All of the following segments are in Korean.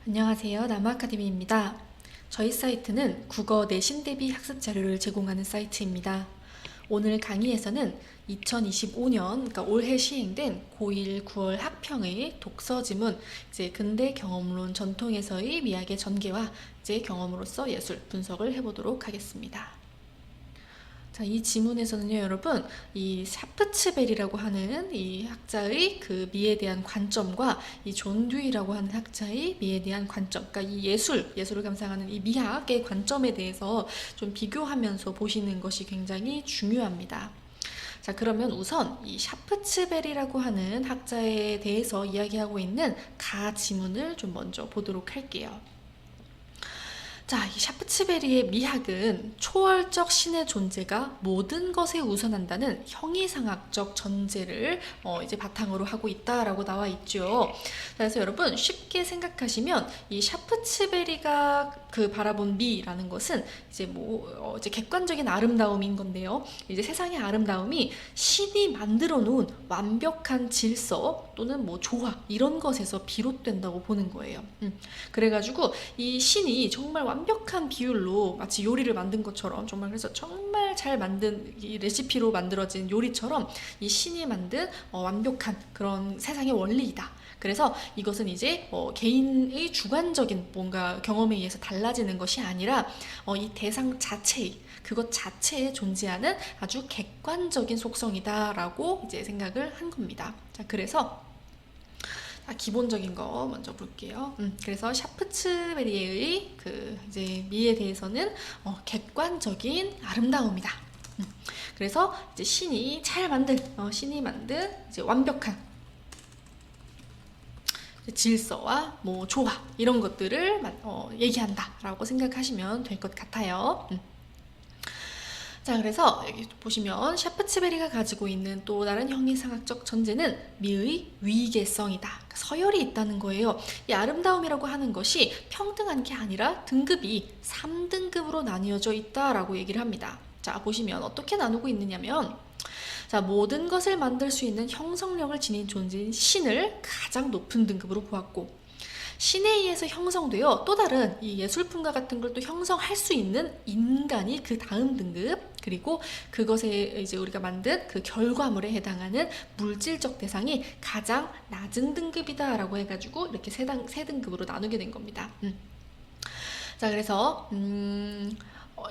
안녕하세요. 남아아카데미입니다. 저희 사이트는 국어 내신 대비 학습 자료를 제공하는 사이트입니다. 오늘 강의에서는 2025년, 그러니까 올해 시행된 고1 9월 학평의 독서 지문, 근대 경험론 전통에서의 미학의 전개와 경험으로서 예술 분석을 해보도록 하겠습니다. 자, 이 지문에서는요, 여러분, 이 샤프츠베리라고 하는 이 학자의 그 미에 대한 관점과 이 존 듀이라고 하는 학자의 미에 대한 관점, 그러니까 이 예술을 감상하는 이 미학의 관점에 대해서 좀 비교하면서 보시는 것이 굉장히 중요합니다. 자, 그러면 우선 이 샤프츠베리라고 하는 학자에 대해서 이야기하고 있는 가 지문을 좀 먼저 보도록 할게요. 자, 이 샤프츠베리의 미학은 초월적 신의 존재가 모든 것에 우선한다는 형이상학적 전제를 이제 바탕으로 하고 있다라고 나와 있죠. 그래서 여러분 쉽게 생각하시면 이 샤프츠베리가 그 바라본 미라는 것은 이제 객관적인 아름다움인 건데요. 이제 세상의 아름다움이 신이 만들어 놓은 완벽한 질서 또는 조화 이런 것에서 비롯된다고 보는 거예요. 그래가지고 이 신이 정말 완벽한 비율로 마치 요리를 만든 것처럼 그래서 정말 잘 만든 이 레시피로 만들어진 요리처럼 이 신이 만든 완벽한 그런 세상의 원리이다. 그래서 이것은 이제 개인의 주관적인 뭔가 경험에 의해서 달라지는 것이 아니라 이 대상 자체의 그것 자체에 존재하는 아주 객관적인 속성이다라고 이제 생각을 한 겁니다. 자, 그래서 기본적인 거 먼저 볼게요. 그래서 샤프츠베리의 그 이제 미에 대해서는 객관적인 아름다움이다. 그래서 이제 신이 만든 이제 완벽한 질서와 조화 이런 것들을 얘기한다라고 생각하시면 될 것 같아요. 자, 그래서 여기 보시면 샤프츠베리가 가지고 있는 또 다른 형이상학적 전제는 미의 위계성이다. 그러니까 서열이 있다는 거예요. 이 아름다움이라고 하는 것이 평등한 게 아니라 등급이 3등급으로 나뉘어져 있다라고 얘기를 합니다. 자, 보시면 어떻게 나누고 있느냐면 자, 모든 것을 만들 수 있는 형성력을 지닌 존재인 신을 가장 높은 등급으로 보았고 신에 의해서 형성되어 또 다른 이 예술품과 같은 걸 또 형성할 수 있는 인간이 그 다음 등급, 그리고 그것에 이제 우리가 만든 그 결과물에 해당하는 물질적 대상이 가장 낮은 등급이다라고 해가지고 이렇게 세 등급으로 나누게 된 겁니다. 자, 그래서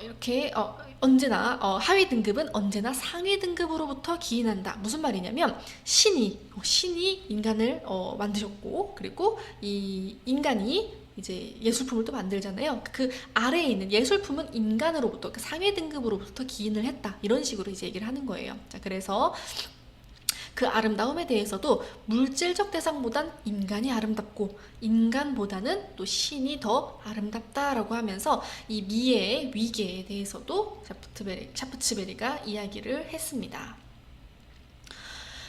이렇게 언제나 하위 등급은 언제나 상위 등급으로부터 기인한다. 무슨 말이냐면 신이 인간을 만드셨고, 그리고 이 인간이 이제 예술품을 또 만들잖아요. 그 아래에 있는 예술품은 인간으로부터, 그 상위 등급으로부터 기인을 했다. 이런 식으로 이제 얘기를 하는 거예요. 자, 그래서 그 아름다움에 대해서도 물질적 대상보단 인간이 아름답고 인간보다는 또 신이 더 아름답다라고 하면서 이 미의 위계에 대해서도 샤프츠베리가 이야기를 했습니다.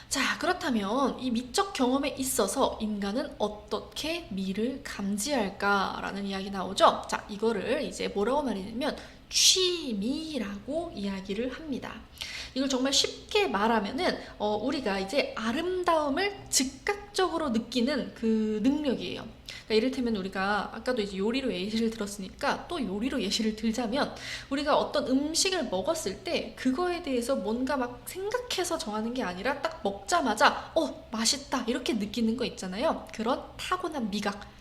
자, 그렇다면 이 미적 경험에 있어서 인간은 어떻게 미를 감지할까라는 이야기 나오죠. 자, 이거를 이제 뭐라고 말하냐면 취미라고 이야기를 합니다. 이걸 정말 쉽게 말하면은 우리가 이제 아름다움을 즉각적으로 느끼는 그 능력이에요. 그러니까 이를테면 우리가 아까도 이제 요리로 예시를 들었으니까 또 요리로 예시를 들자면 우리가 어떤 음식을 먹었을 때 그거에 대해서 뭔가 막 생각해서 정하는 게 아니라 딱 먹자마자 맛있다 이렇게 느끼는 거 있잖아요. 그런 타고난 미각.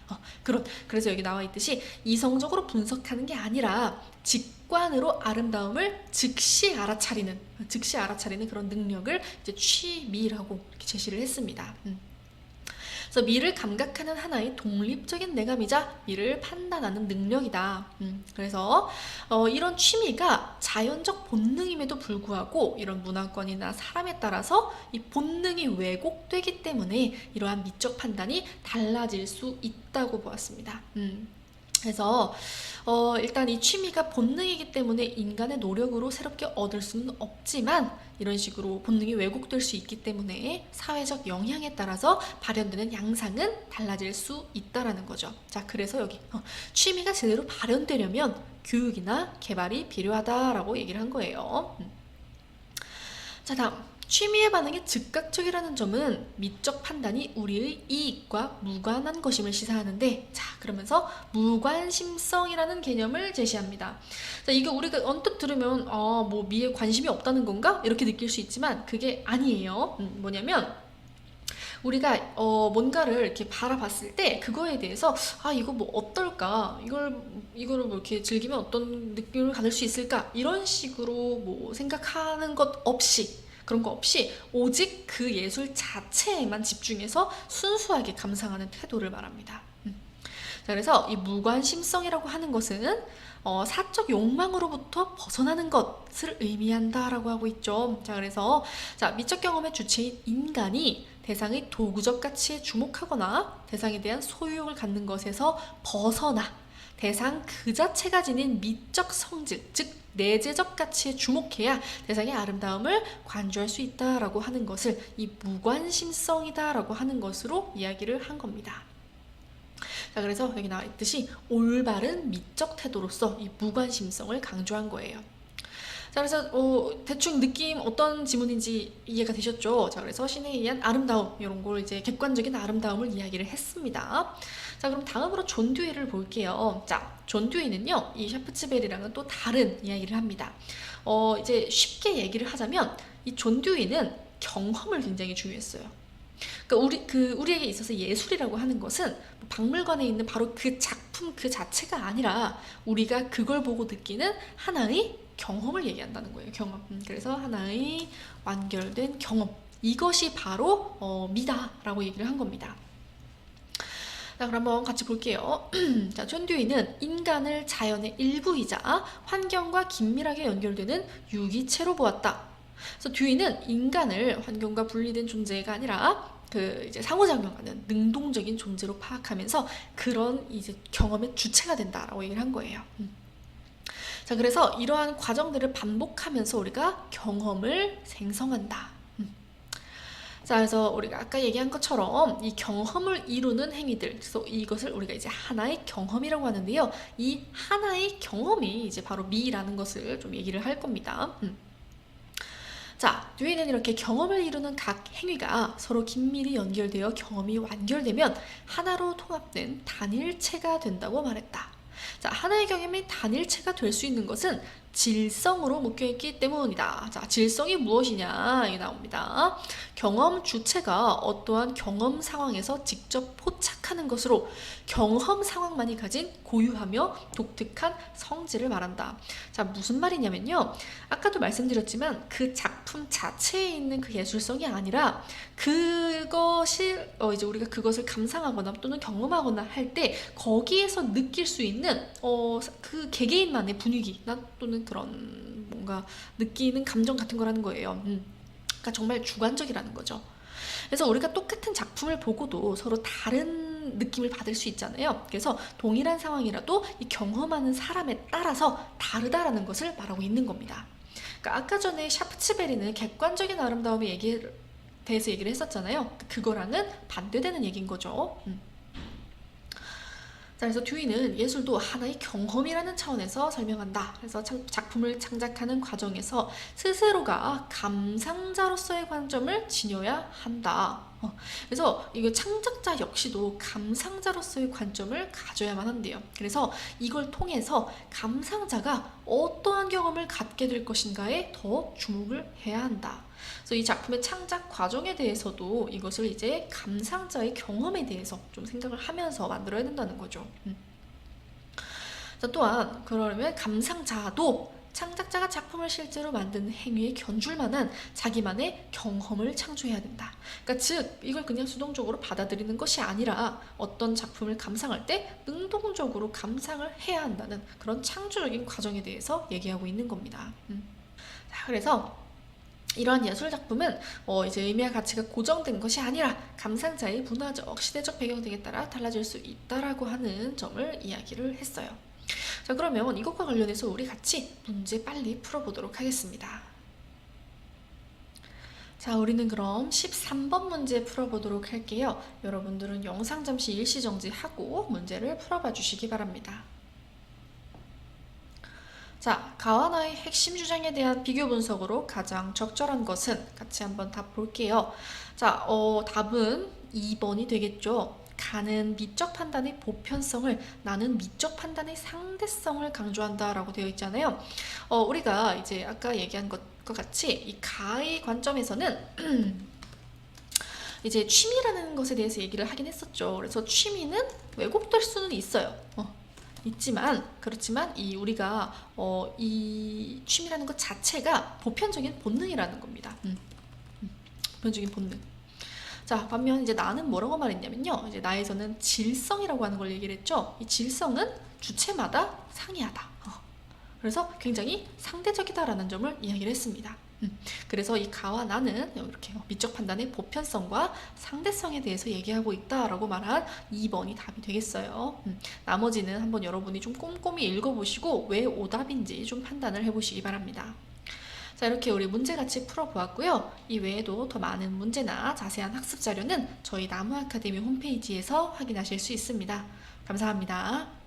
그래서 여기 나와 있듯이 이성적으로 분석하는 게 아니라 직관으로 아름다움을 즉시 알아차리는 그런 능력을 이제 취미라고 이렇게 제시를 했습니다. 그래서 미를 감각하는 하나의 독립적인 내감이자 미를 판단하는 능력이다. 그래서 이런 취미가 자연적 본능임에도 불구하고 이런 문화권이나 사람에 따라서 이 본능이 왜곡되기 때문에 이러한 미적 판단이 달라질 수 있다고 보았습니다. 그래서 일단 이 취미가 본능이기 때문에 인간의 노력으로 새롭게 얻을 수는 없지만 이런 식으로 본능이 왜곡될 수 있기 때문에 사회적 영향에 따라서 발현되는 양상은 달라질 수 있다라는 거죠. 자, 그래서 여기 취미가 제대로 발현되려면 교육이나 개발이 필요하다라고 얘기를 한 거예요. 자, 다음 취미의 반응이 즉각적이라는 점은 미적 판단이 우리의 이익과 무관한 것임을 시사하는데, 자, 그러면서 무관심성이라는 개념을 제시합니다. 자, 이게 우리가 언뜻 들으면 뭐 미에 관심이 없다는 건가? 이렇게 느낄 수 있지만 그게 아니에요. 뭐냐면 우리가 뭔가를 이렇게 바라봤을 때 그거에 대해서 이거 뭐 어떨까? 이거를 뭐 이렇게 즐기면 어떤 느낌을 가질 수 있을까? 이런 식으로 뭐 생각하는 것 없이, 그런 거 없이 오직 그 예술 자체에만 집중해서 순수하게 감상하는 태도를 말합니다. 자, 그래서 이 무관심성이라고 하는 것은 사적 욕망으로부터 벗어나는 것을 의미한다라고 하고 있죠. 자, 그래서 미적 경험의 주체인 인간이 대상의 도구적 가치에 주목하거나 대상에 대한 소유욕을 갖는 것에서 벗어나 대상 그 자체가 지닌 미적 성질, 즉 내재적 가치에 주목해야 대상의 아름다움을 관조할 수 있다라고 하는 것을 이 무관심성이다라고 하는 것으로 이야기를 한 겁니다. 자, 그래서 여기 나와 있듯이 올바른 미적 태도로서 이 무관심성을 강조한 거예요. 자, 그래서 대충 느낌 어떤 지문인지 이해가 되셨죠? 자, 그래서 신에 의한 아름다움, 이런 걸 이제 객관적인 아름다움을 이야기를 했습니다. 자, 그럼 다음으로 존 듀이를 볼게요. 자, 존 듀이는요, 이 샤프츠베리랑은 또 다른 이야기를 합니다. 이제 쉽게 얘기를 하자면 이 존 듀이는 경험을 굉장히 중요했어요. 그러니까 우리에게 있어서 예술이라고 하는 것은 박물관에 있는 바로 그 작품 그 자체가 아니라 우리가 그걸 보고 느끼는 하나의 경험을 얘기한다는 거예요. 경험. 그래서 하나의 완결된 경험. 이것이 바로 미다라고 얘기를 한 겁니다. 자, 그럼 한번 같이 볼게요. 자, 존 듀이는 인간을 자연의 일부이자 환경과 긴밀하게 연결되는 유기체로 보았다. 그래서 듀이는 인간을 환경과 분리된 존재가 아니라 이제 상호작용하는 능동적인 존재로 파악하면서 그런 이제 경험의 주체가 된다라고 얘기를 한 거예요. 자, 그래서 이러한 과정들을 반복하면서 우리가 경험을 생성한다. 자, 그래서 우리가 아까 얘기한 것처럼 이 경험을 이루는 행위들, 그래서 이것을 우리가 이제 하나의 경험이라고 하는데요. 이 하나의 경험이 이제 바로 미라는 것을 좀 얘기를 할 겁니다. 자, 듀이는 이렇게 경험을 이루는 각 행위가 서로 긴밀히 연결되어 경험이 완결되면 하나로 통합된 단일체가 된다고 말했다. 자, 하나의 경험이 단일체가 될 수 있는 것은 질성으로 묶여있기 때문이다. 자, 질성이 무엇이냐? 이게 나옵니다. 경험 주체가 어떠한 경험 상황에서 직접 포착하는 것으로 경험 상황만이 가진 고유하며 독특한 성질을 말한다. 자, 무슨 말이냐면요. 아까도 말씀드렸지만 그 작품 자체에 있는 그 예술성이 아니라 그것이 이제 우리가 그것을 감상하거나 또는 경험하거나 할 때 거기에서 느낄 수 있는 그 개개인만의 분위기나 또는 그런 뭔가 느끼는 감정 같은 거라는 거예요. 그러니까 정말 주관적이라는 거죠. 그래서 우리가 똑같은 작품을 보고도 서로 다른 느낌을 받을 수 있잖아요. 그래서 동일한 상황이라도 이 경험하는 사람에 따라서 다르다라는 것을 말하고 있는 겁니다. 그러니까 아까 전에 샤프츠베리는 객관적인 아름다움에 대해서 얘기를 했었잖아요. 그거랑은 반대되는 얘기인 거죠. 자, 그래서 듀이는 예술도 하나의 경험이라는 차원에서 설명한다. 그래서 작품을 창작하는 과정에서 스스로가 감상자로서의 관점을 지녀야 한다. 그래서 이거 창작자 역시도 감상자로서의 관점을 가져야만 한대요. 그래서 이걸 통해서 감상자가 어떠한 경험을 갖게 될 것인가에 더 주목을 해야 한다. 그래서 이 작품의 창작 과정에 대해서도 이것을 이제 감상자의 경험에 대해서 좀 생각을 하면서 만들어야 된다는 거죠. 자, 또한 그러면 감상자도 창작자가 작품을 실제로 만든 행위에 견줄 만한 자기만의 경험을 창조해야 된다. 그러니까 즉 이걸 그냥 수동적으로 받아들이는 것이 아니라 어떤 작품을 감상할 때 능동적으로 감상을 해야 한다는 그런 창조적인 과정에 대해서 얘기하고 있는 겁니다. 자, 그래서 이러한 예술 작품은 이제 의미와 가치가 고정된 것이 아니라 감상자의 문화적, 시대적 배경 등에 따라 달라질 수 있다라고 하는 점을 이야기를 했어요. 자, 그러면 이것과 관련해서 우리 같이 문제 빨리 풀어보도록 하겠습니다. 자, 우리는 그럼 13번 문제 풀어보도록 할게요. 여러분들은 영상 잠시 일시정지하고 문제를 풀어봐 주시기 바랍니다. 자, 가와나의 핵심 주장에 대한 비교 분석으로 가장 적절한 것은 같이 한번 답 볼게요. 자, 답은 2번이 되겠죠. 가는 미적 판단의 보편성을, 나는 미적 판단의 상대성을 강조한다라고 되어 있잖아요. 우리가 이제 아까 얘기한 것과 같이 이 가의 관점에서는 이제 취미라는 것에 대해서 얘기를 하긴 했었죠. 그래서 취미는 왜곡될 수는 있어요. 그렇지만 이 우리가 이 취미라는 것 자체가 보편적인 본능이라는 겁니다. 보편적인 본능. 자, 반면 이제 나는 뭐라고 말했냐면요. 이제 나에서는 질성이라고 하는 걸 얘기를 했죠. 이 질성은 주체마다 상이하다. 그래서 굉장히 상대적이다라는 점을 이야기를 했습니다. 그래서 이 가와 나는 이렇게 미적 판단의 보편성과 상대성에 대해서 얘기하고 있다라고 말한 2번이 답이 되겠어요. 나머지는 한번 여러분이 좀 꼼꼼히 읽어보시고 왜 오답인지 좀 판단을 해보시기 바랍니다. 자, 이렇게 우리 문제 같이 풀어보았고요. 이 외에도 더 많은 문제나 자세한 학습 자료는 저희 나무 아카데미 홈페이지에서 확인하실 수 있습니다. 감사합니다.